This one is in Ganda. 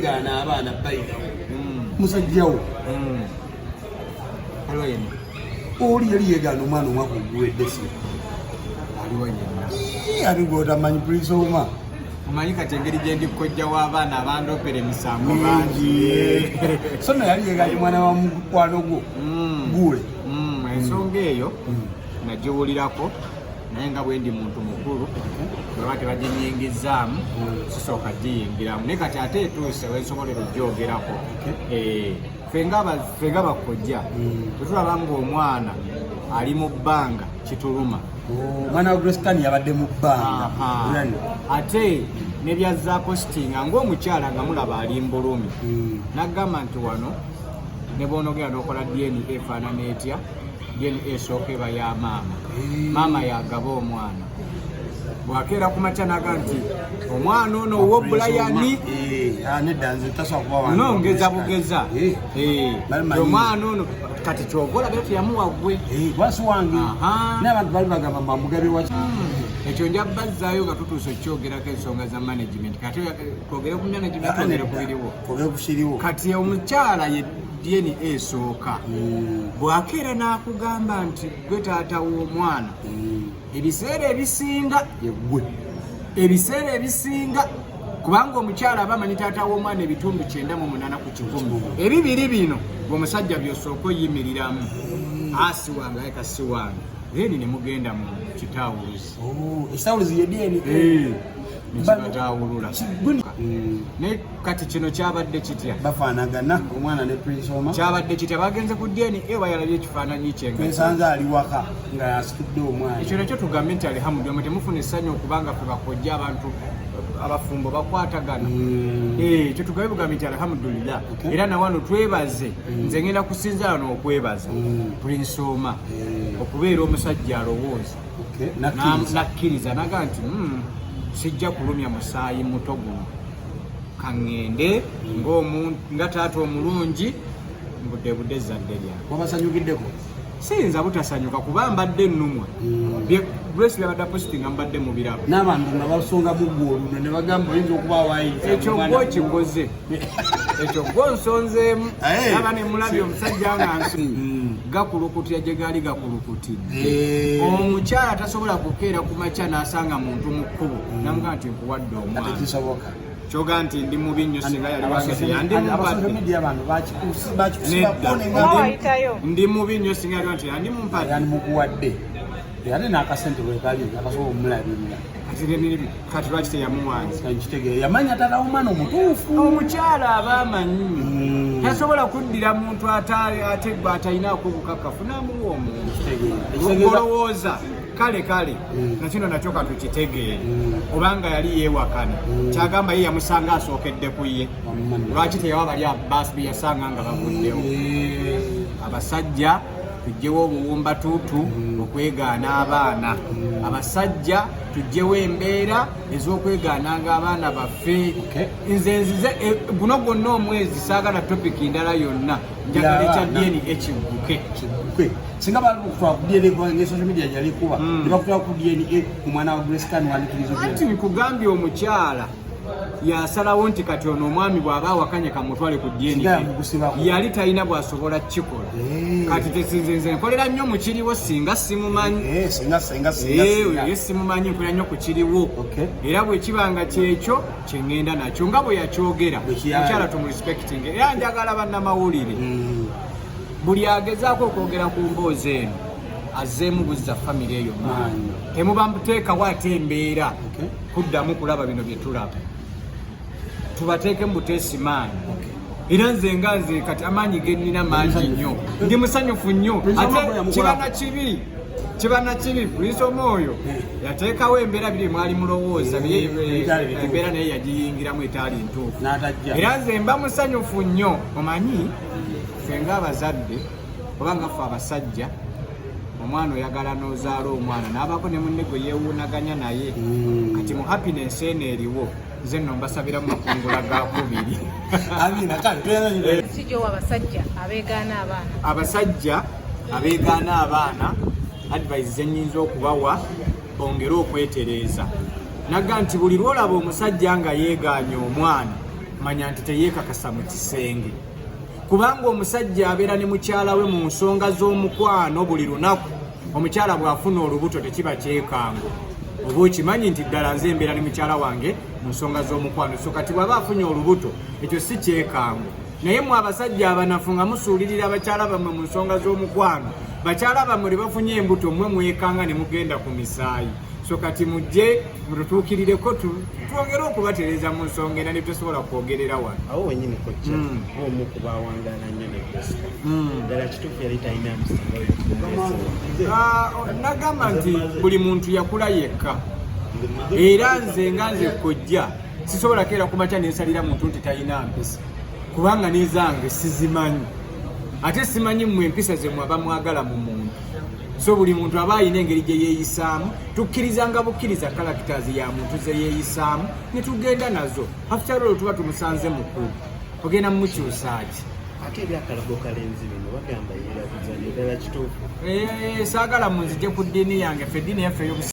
gana abaana bayiga musajjawo aliwo yenna oli yali yeegana omwana omwaka oguwedde si aliwo yenna ate gwotamanyi puliisi oma omanyi kati engeri gye ndi kkojja w'abaana abandopera emisango bangi so no yali yeeganye mwana wa mukwano gwo guule ensonga eyo nagiwulirako naye nga bwe ndi muntu mukulu bweba tebaginyingizaamu sisooka giyingiramu naye kati ate etuuse wensobolera ogyogerako ffe nga bakkojja bwetulaba ng'omwana ali mu bbanga kituluma omwana wa Gracecan yabadde mu bbanga ate nebyazzaako sitinga ng'omukyala nga mulaba ali mbulumi naggamba nti wano ne boonogera n'okola DNA efaanana etya DNA esooka eba ya maama maama yagaba omwana bwakeera ku makya naga nti omwana ono ow'obulayani nongeza bugeza omwana ono kati kyogola byo tuyamuwa gwe wasi wange n'abantu bali bagamba bamugabe wa ekyo nja bazzaayo nga tutuuse okyogerako ensonga za management kati kwogere ku management twogere kubiriwo kati omukyala ye DNA esooka bwakeera n'akugamba nti gwe taata w'omwana ebiseera ebisinga kubanga omukyala aba amanyi taata w'omwana ebitundu 98 ku 100 ebibiri bino bw'omusajja byosooka oyimiriramu asi wange aye kasi wange then ne mugenda mu kitawuluzi ekitawuluzi ye DNA nekibatawulula naye kati kino kyabadde kitya bafaanagana omwana ne Prince Oma kyabadde kitya bagenze ku DNA bayalabye ekifaananyi kyensanze ali waka nga yasikidde omwana ekyo nakyo tugambe nti alhamdulillah temufuna essanyu okubanga fe bakojja abantu abafumbo bakwatagana ekyo tugabe bugambe nti alhamdulillah era nawano twebaze nze ngenda kusinza wano okwebaza Prince Oma okubeera omusajja alowooza nakkiriza naga nti sijja kulumya musaayi muto guno kaŋŋende nga taata omulungi mbudde zadde lyange wabasanyukiddeko siyinza butasanyuka kuba mbadde nnumwa Grace byabadde positinga mbadde mu birabo n'abantu nga basonga muggu oluno ne bagamba oyinza okuba waayinza ekyo gwokingoze ekyo gwonsonzeemu aba ne mulabye omusajja nga nsi gakulukutira gye gaali gakulukutidde omukyala tasobola kukeera ku makya n'asanga muntu mu kkubo namugaa nti nkuwadde omwana kyoga nti ndi mubi nnyo singa yali wagezi ndi mubi nnyo singa yali nti yandi mumpadde mukuwadde ate n'akasente bwekali akasobola omulabirira kati lwaki teyamuwanza yamanya tata omwana omutuufu omukyala aba amanyi tasobola kuddira muntu ate gwe atalinaako obukakafu n'amuwa omuntu olowooza kale nakino nakyo katukitegeere obanga yali yeewakana kyagamba ye yamusanga asookedde ku ye lwaki teyawa bali abbaasi bye yasanga nga bavuddewo abasajja tujjewo obuwumbatuutu okwegaana abaana abasajja tujjewo embeera ez'okwegaananga abaana baffe nze nzize guno gwonna omwezi saagala topiki ndala yonna njagala ekya DNA ekigguke singa bakutwala ku DNA ne social media gyali kuba ne bakutwala ku DNA ku mwana wa Gracecan walikirizo anti nkugambye omukyala yasalawo nti kati ono omwami bw'aba awakanye kamutwale ku DNA yali talina bw'asobola kukikola kati tesinze nkolera nnyo mu kiriwo singa simumanyi ye simumanyi nkolera nnyo ku kiriwo era bwe kibanga kyekyo kye ŋŋenda nakyo nga bwe yakyogera mukyala tumurespekting era njagala bannamawulire buli agezaako okwogera ku mboozi eno azzeemu buzza famire eyo maanyi temuba muteekawo ate embeera kuddamu kulaba bino bye tulaba tubateeke mu buteesi maanyi era nze nga nze kati amaanyi ge nnina mangi nnyo ndi musanyufu nnyo ate kiba na kibi Prince Oma oyo yateekawo embeera biri mwali mulowooza embeera naye yagiyingiramu etaali ntuufu era nze mba musanyufu nnyo omanyi ffe ng'abazadde oba nga ffe abasajja omwana oyagala n'ozaala omwana n'abaako ne munne gwe yeewuunaganya naye kati mu happiness eno eriwo nze nno mbasabira mu makungula ga 2 sijowa abasajja abeegaana abaana advice zenyinza okubawa bongere okwetereeza naga nti buli lwolaba omusajja nga yeegaanya omwana manya nti teyeekakasa mu kisenge, kubanga omusajja abeera ne mukyala we mu nsonga z'omukwano buli lunaku. Omukyala bw'afuna olubuto tekiba kyekango, oba okimanyi nti ddala nze mbeera ne mukyala wange mu nsonga z'omukwano, so kati bw'aba afunye olubuto ekyo si kyekango. Naye mwe abasajja abanafu nga musuulirira abakyala bammwe mu nsonga z'omukwano, bakyala bammwe bwe bafunye embuto mmwe mwekanga ne mugenda ku misaayi. So kati mujje mututuukirireko twongere okubatereeza mu nsonga era ne tusobola kwogerera wano. Awo wenyini kojja omu ku bawangaala nnyo ne Jessica ddala kituufu yali talina nagamba nti buli muntu yakula yekka, era nze nga nze kojja sisobola keera kumakya nensalira muntu nti talina mpisa, kubanga nezange sizimanyi, ate simanyi mmwe empisa ze mwaba mwagala mu muntu. So buli muntu aba alina engeri gye yeeyisaamu, tukkirizanga bukkiriza characters ya muntu ze yeeyisaamu ne tugenda nazo. After all tuba tumusanze mukulu, ogenda mumukyusa ki? Ate ebyakalago kalenzi bino bagamba yeeraguza ddala kituufu. Saagala munzije ku ddiini yange, ffe eddiini yaffe